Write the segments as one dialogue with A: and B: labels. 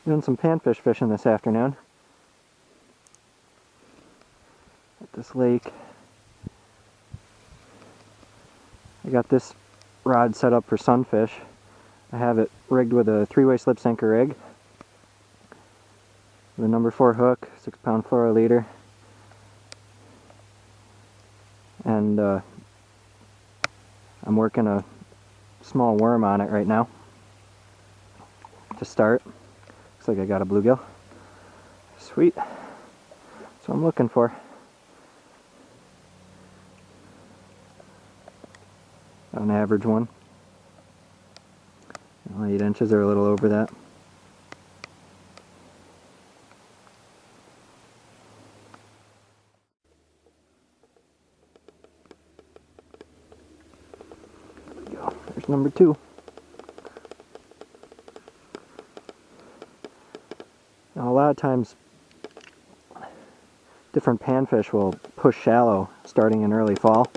A: Doing some panfish fishing this afternoon at this lake. I got this rod set up for sunfish. I have it rigged with a 3-way slip sinker rig with a number 4 hook, 6-pound fluoro leader, and I'm working a small worm on it right now to start. Looks like I got a bluegill. Sweet. That's what I'm looking for. An average one. 8 inches or a little over that. There's number 2. Now, a lot of times different panfish will push shallow starting in early fall.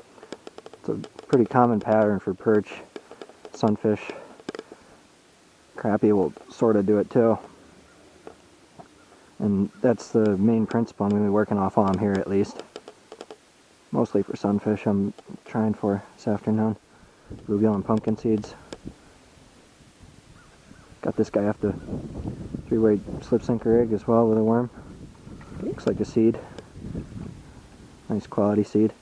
A: It's a pretty common pattern for perch, sunfish, crappie will sort of do it too. And that's the main principle I'm going to be working off while I'm here, at least. Mostly for sunfish I'm trying for this afternoon. Bluegill and pumpkin seeds. Got this guy off the 3-way slip sinker rig as well with a worm. Looks like a seed. Nice quality seed.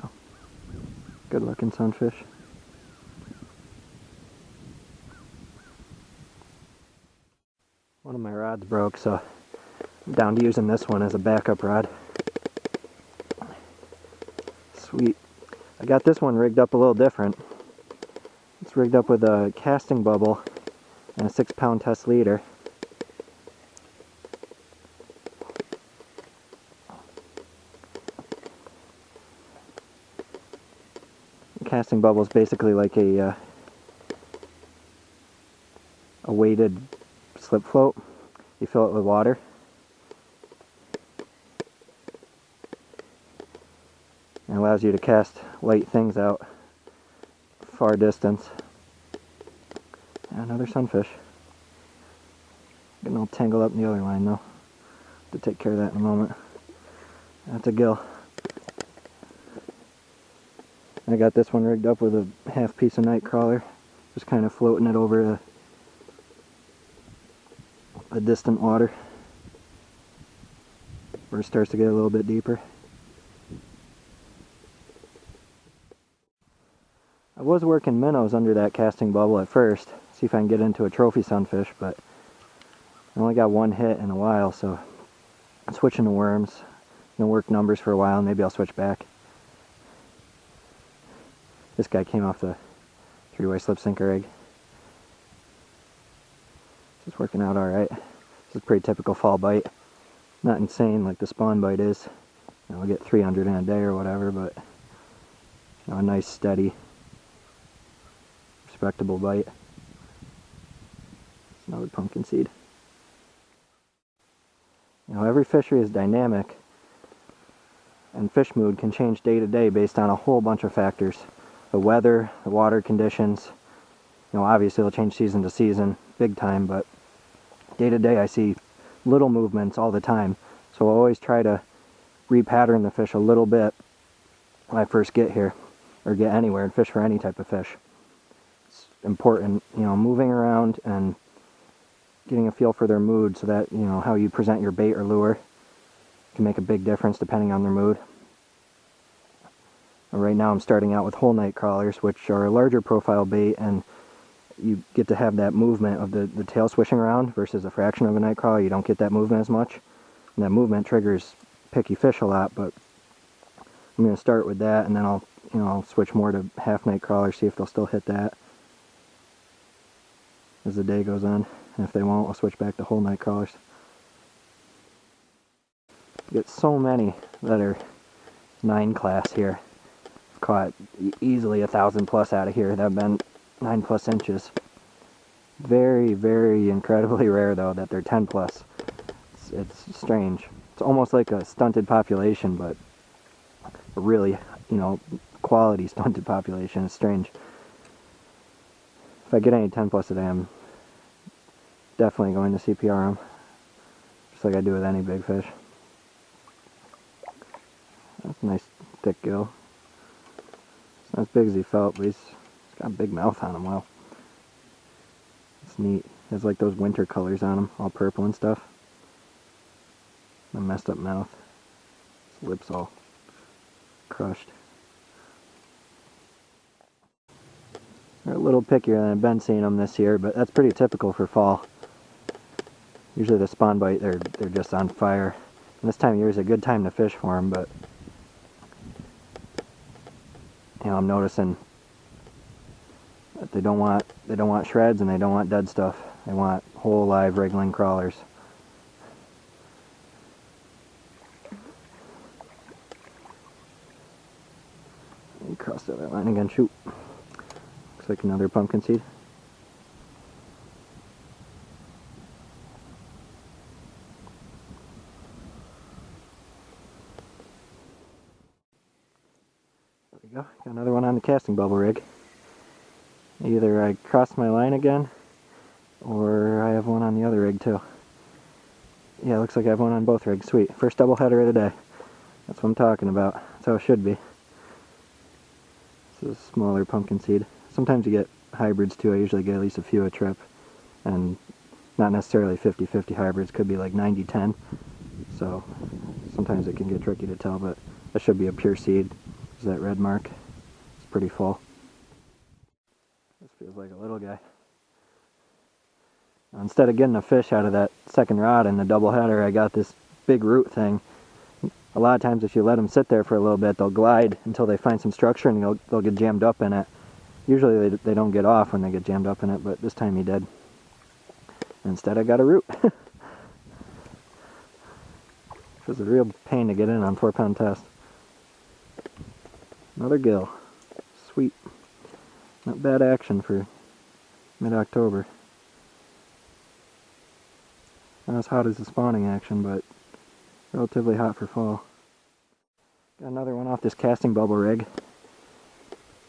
A: Oh, good looking sunfish. One of my rods broke, so I'm down to using this one as a backup rod. Sweet. I got this one rigged up a little different. It's rigged up with a casting bubble and a 6-pound test leader. The casting bubble is basically like a weighted slip float. You fill it with water. It allows you to cast light things out far distance. Another sunfish. Getting all tangled up in the other line though. Have to take care of that in a moment. That's a gill. I got this one rigged up with a half piece of nightcrawler. Just kind of floating it over the distant water where it starts to get a little bit deeper. I was working minnows under that casting bubble at first, see if I can get into a trophy sunfish, but I only got one hit in a while, so I'm switching to worms. I'm gonna work numbers for a while, and maybe I'll switch back. This guy came off the 3-way slip sinker rig. It's working out alright. This is a pretty typical fall bite. Not insane like the spawn bite is. I'll get 300 in a day or whatever, but a nice steady respectable bite. Another pumpkin seed. Every fishery is dynamic, and fish mood can change day to day based on a whole bunch of factors. The weather, the water conditions, obviously it'll change season to season, big time, but day to day I see little movements all the time. So I'll always try to repattern the fish a little bit when I first get here, or get anywhere and fish for any type of fish. Important, moving around and getting a feel for their mood, so that how you present your bait or lure can make a big difference depending on their mood. And right now I'm starting out with whole nightcrawlers, which are a larger profile bait, and you get to have that movement of the tail swishing around versus a fraction of a nightcrawler. You don't get that movement as much, and that movement triggers picky fish a lot. But I'm going to start with that, and then I'll switch more to half nightcrawler, see if they'll still hit that as the day goes on. And if they won't, I'll switch back to whole nightcrawlers. Get so many that are 9 class here. I've caught easily 1,000 plus out of here that have been 9+ inches. Very, very incredibly rare though that they're 10 plus. It's strange. It's almost like a stunted population, but a really, quality stunted population. It's strange. If I get any 10 plus a day, I'm definitely going to CPR them, just like I do with any big fish. That's a nice thick gill. It's not as big as he felt, but he's got a big mouth on him. Wow, it's neat. He has like those winter colors on him, all purple and stuff. A messed up mouth. His lips all crushed. They're a little pickier than I've been seeing them this year, but that's pretty typical for fall. Usually the spawn bite, they're just on fire. And this time of year is a good time to fish for them, but you know, I'm noticing that they don't want shreds and they don't want dead stuff. They want whole live wriggling crawlers. And cross the other line again, shoot. Looks like another pumpkin seed. There we go, got another one on the casting bubble rig. Either I crossed my line again, or I have one on the other rig too. Yeah, looks like I have one on both rigs. Sweet. First double header of the day. That's what I'm talking about. That's how it should be. This is a smaller pumpkin seed. Sometimes you get hybrids too. I usually get at least a few a trip. And not necessarily 50-50 hybrids. Could be like 90-10. So sometimes it can get tricky to tell, but that should be a pure seed. There's that red mark. It's pretty full. This feels like a little guy. Instead of getting a fish out of that second rod in the double header, I got this big root thing. A lot of times if you let them sit there for a little bit, they'll glide until they find some structure and they'll get jammed up in it. Usually they don't get off when they get jammed up in it, but this time he did. Instead I got a root. It was a real pain to get in on 4-pound test. Another gill. Sweet. Not bad action for mid-October. Not as hot as the spawning action, but relatively hot for fall. Got another one off this casting bubble rig.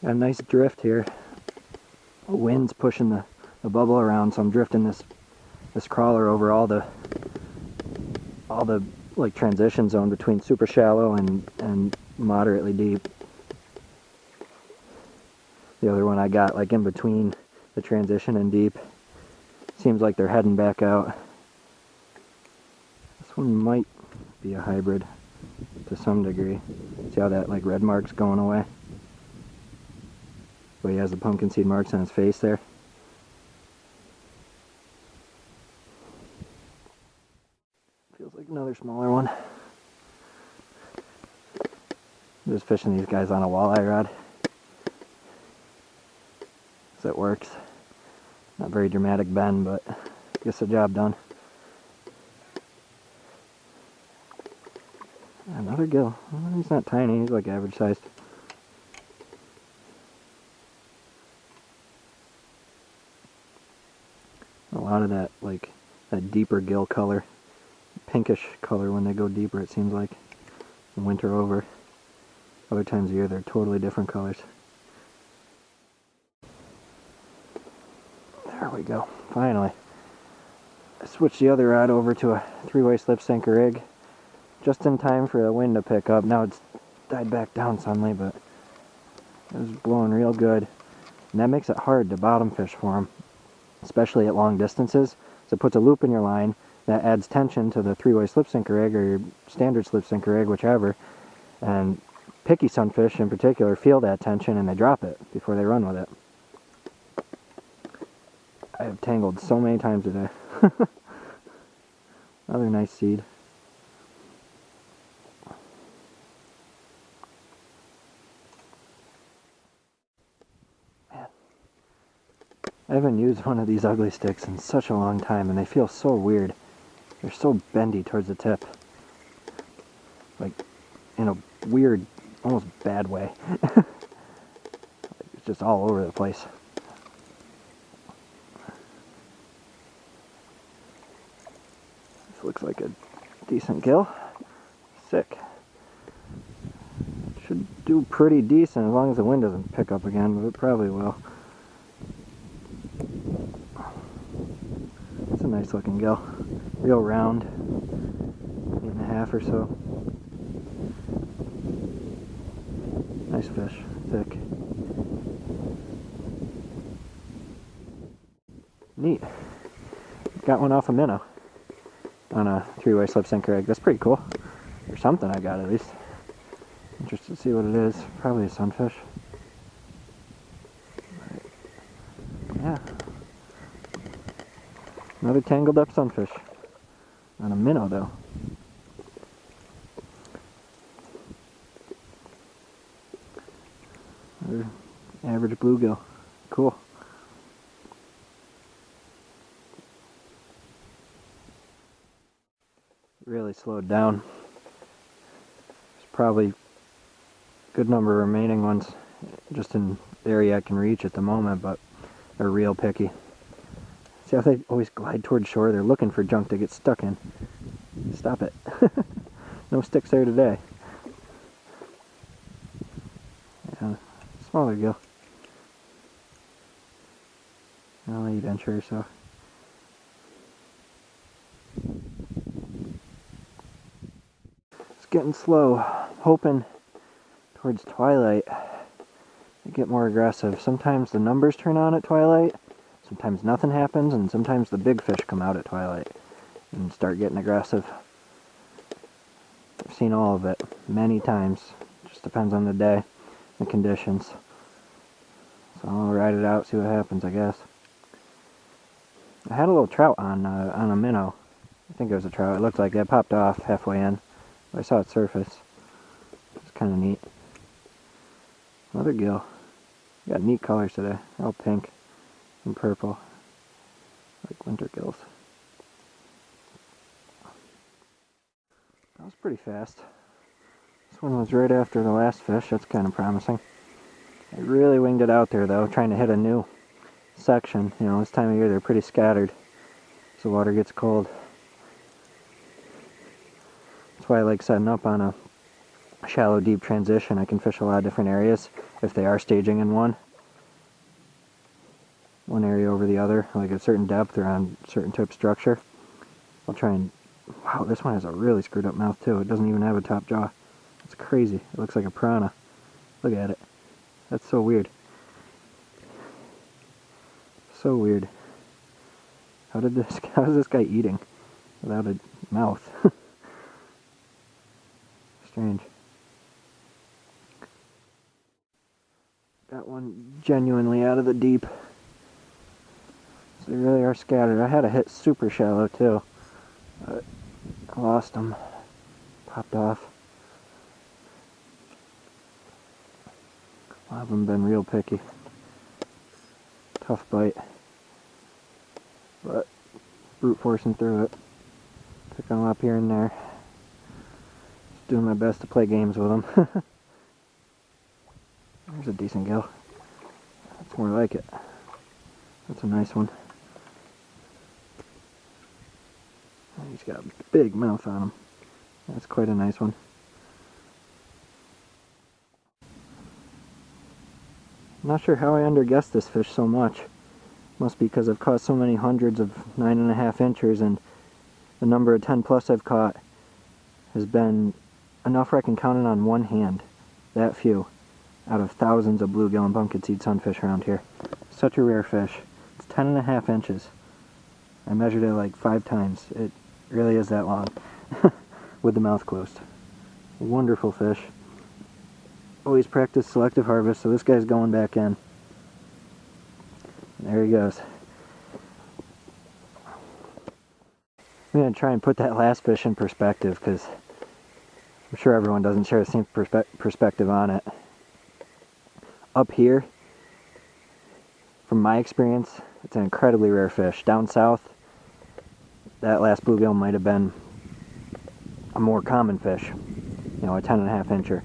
A: Got a nice drift here. The wind's pushing the bubble around, so I'm drifting this crawler over all the like transition zone between super shallow and moderately deep. The other one I got like in between the transition and deep. Seems like they're heading back out. This one might be a hybrid to some degree. See how that like red mark's going away? But he has the pumpkin seed marks on his face there. Feels like another smaller one. I'm just fishing these guys on a walleye rod. So it works. Not very dramatic bend, but gets the job done. Another gill. Well, he's not tiny, he's like average sized. A lot of that, like, that deeper gill color. Pinkish color when they go deeper, it seems like. In winter over. Other times of year, they're totally different colors. There we go. Finally. I switched the other rod over to a 3-way slip sinker rig. Just in time for the wind to pick up. Now it's died back down suddenly, but it was blowing real good. And that makes it hard to bottom fish for them, especially at long distances. So it puts a loop in your line that adds tension to the 3-way slip sinker rig or your standard slip sinker rig, whichever. And picky sunfish in particular feel that tension and they drop it before they run with it. I have tangled so many times today. Another nice seed. Man, I haven't used one of these ugly sticks in such a long time and they feel so weird. They're so bendy towards the tip. Like, in a weird, almost bad way. It's just all over the place. This looks like a decent gill. Sick. Should do pretty decent as long as the wind doesn't pick up again, but it probably will. a nice looking gill. Real round, 8.5 or so. Nice fish, thick. Neat. Got one off a minnow on a 3-way slip sinker egg. That's pretty cool. Or something I got at least. Interested to see what it is. Probably a sunfish. Yeah. Another tangled up sunfish. On a minnow though. Another average bluegill. Cool. Really slowed down. There's probably a good number of remaining ones just in the area I can reach at the moment, but they're real picky. See how they always glide toward shore? They're looking for junk to get stuck in. Stop it. No sticks there today. Yeah, smaller gill. I'll 8-inch or so. It's getting slow. Hoping towards twilight they get more aggressive. Sometimes the numbers turn on at twilight, sometimes nothing happens, and sometimes the big fish come out at twilight and start getting aggressive. I've seen all of it many times. Just depends on the day, the conditions. So I'll ride it out, see what happens, I guess. I had a little trout on a minnow. I think it was a trout. It looked like that. Popped off halfway in. I saw it surface. It's kind of neat. Another gill. Got neat colors today. All pink and purple, like winter gills. That was pretty fast. This one was right after the last fish. That's kind of promising. I really winged it out there though, trying to hit a new section. You know, this time of year they're pretty scattered as the water gets cold. That's why I like setting up on a shallow, deep transition. I can fish a lot of different areas if they are staging in one area over the other, like at a certain depth or on a certain type of structure. I'll try and... Wow, this one has a really screwed up mouth too. It doesn't even have a top jaw. It's crazy. It looks like a piranha. Look at it. That's so weird. So weird. How is this guy eating without a mouth? Strange. Got one genuinely out of the deep. So they really are scattered. I had a hit super shallow too, but I lost them. Popped off. A lot of them been real picky. Tough bite, but brute forcing through it. Picking them up here and there. Just doing my best to play games with them. There's a decent gill. That's more like it. That's a nice one. He's got a big mouth on him. That's quite a nice one. I'm not sure how I underguessed this fish so much. Must be because I've caught so many hundreds of 9.5 inchers, and the number of 10 plus I've caught has been enough where I can count it on one hand. That few out of thousands of bluegill and pumpkinseed sunfish around here. Such a rare fish. It's 10.5 inches. I measured it like 5 times. It really is that long with the mouth closed. Wonderful fish. Always practice selective harvest, so this guy's going back in. There he goes. I'm going to try and put that last fish in perspective, because I'm sure everyone doesn't share the same perspective on it. Up here, from my experience, it's an incredibly rare fish. Down south, that last bluegill might have been a more common fish, you know, a 10.5 incher.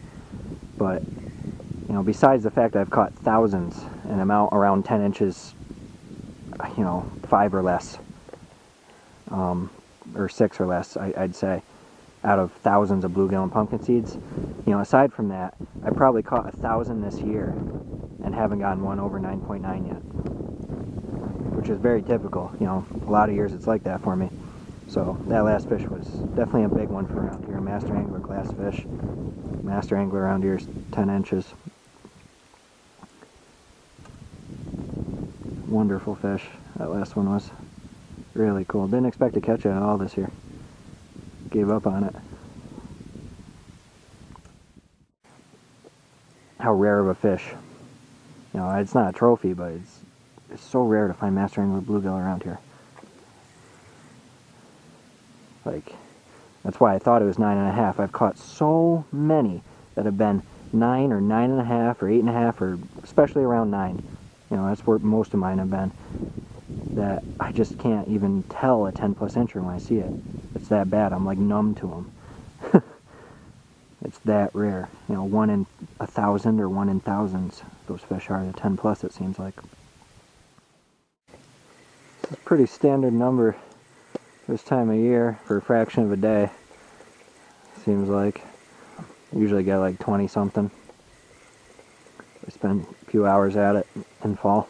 A: But, you know, besides the fact that I've caught thousands and I'm out around 10 inches, you know, 5 or less, or 6 or less, I'd say, out of thousands of bluegill and pumpkin seeds. You know, aside from that, I probably caught 1,000 this year and haven't gotten one over 9.9 yet. which is very typical. You know, a lot of years it's like that for me. So that last fish was definitely a big one for around here. Master angler glass fish. Master angler around here is 10 inches. Wonderful fish. That last one was really cool. Didn't expect to catch it at all this year. Gave up on it. How rare of a fish. You know, it's not a trophy, but it's so rare to find master angler bluegill around here. Like, that's why I thought it was 9.5. I've caught so many that have been 9 or 9.5 or 8.5 or especially around 9. You know, that's where most of mine have been. That I just can't even tell a 10+ incher when I see it. It's that bad. I'm like numb to them. It's that rare. You know, 1 in 1,000 or 1 in thousands. Those fish are the 10+, it seems like. It's a pretty standard number this time of year for a fraction of a day. Seems like. Usually get like 20 something. I spend a few hours at it in fall.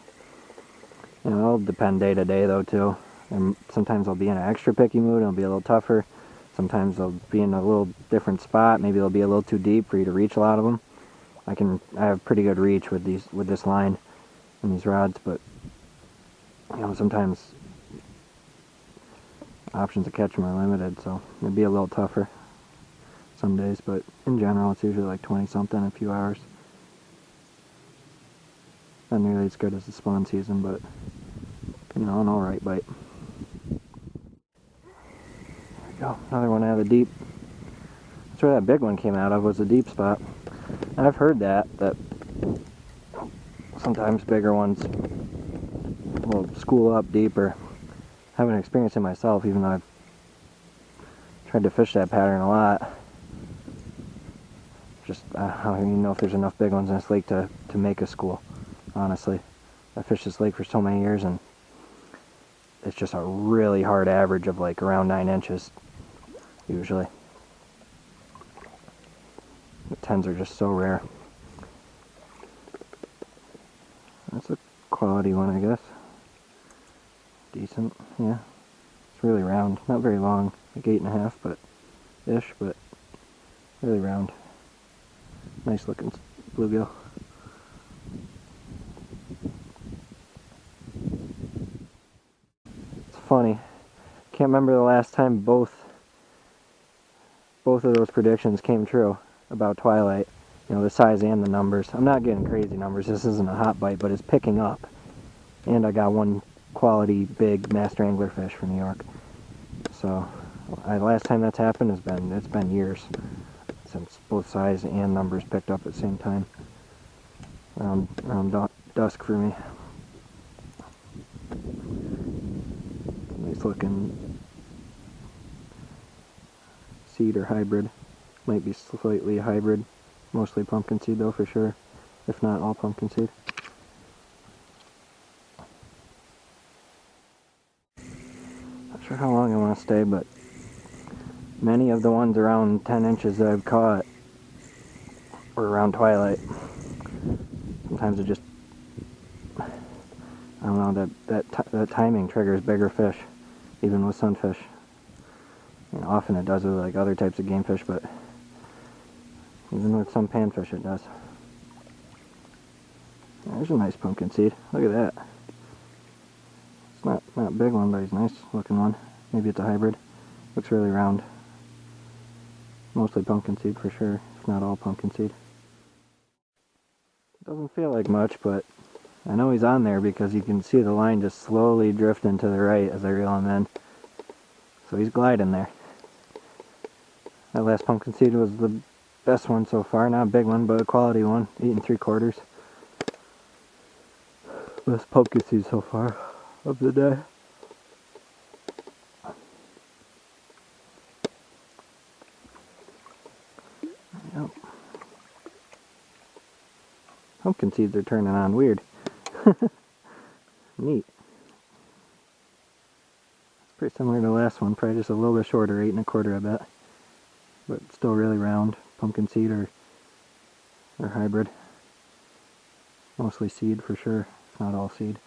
A: You know, it'll depend day to day though too. And sometimes I'll be in an extra picky mood, it'll be a little tougher. Sometimes they'll be in a little different spot. Maybe they'll be a little too deep for you to reach a lot of them. I have pretty good reach with this line and these rods, but you know, sometimes options to catch them are limited, so it'll be a little tougher some days, but in general it's usually like 20 something in a few hours. Not nearly as good as the spawn season, but you know, an alright bite. There we go, another one out of the deep. That's where that big one came out of, was the deep spot. And I've heard that sometimes bigger ones will school up deeper. I haven't experienced it myself, even though I've tried to fish that pattern a lot. Just, I don't even know if there's enough big ones in this lake to make a school, honestly. I fished this lake for so many years, and it's just a really hard average of like around 9 inches, usually. The 10s are just so rare. That's a quality one, I guess. Decent, yeah. It's really round. Not very long, like 8.5, but ish, but really round. Nice looking bluegill. It's funny. Can't remember the last time both of those predictions came true about twilight. You know, the size and the numbers. I'm not getting crazy numbers. This isn't a hot bite, but it's picking up. And I got one quality big master angler fish from New York. So, last time that's happened it's been years since both size and numbers picked up at the same time. Around dusk for me. Nice looking seed or hybrid. Might be slightly hybrid. Mostly pumpkinseed though, for sure. If not all pumpkinseed. Not sure how long I want to stay, but many of the ones around 10 inches that I've caught were around twilight. Sometimes it just, I don't know, that timing triggers bigger fish, even with sunfish. You know, often it does with like other types of game fish, but even with some panfish it does. There's a nice pumpkinseed. Look at that. It's not a big one, but he's a nice looking one. Maybe it's a hybrid. Looks really round. Mostly pumpkinseed for sure, if not all pumpkinseed. Doesn't feel like much, but I know he's on there because you can see the line just slowly drifting to the right as I reel him in. So he's gliding there. That last pumpkinseed was the best one so far. Not a big one, but a quality one. 8 3/4. Best pumpkinseed so far of the day. Yep. Pumpkin seeds are turning on weird. Neat. It's pretty similar to the last one, probably just a little bit shorter, 8 1/4 I bet. But still really round. Pumpkin seed or hybrid. Mostly seed for sure, if not all seed.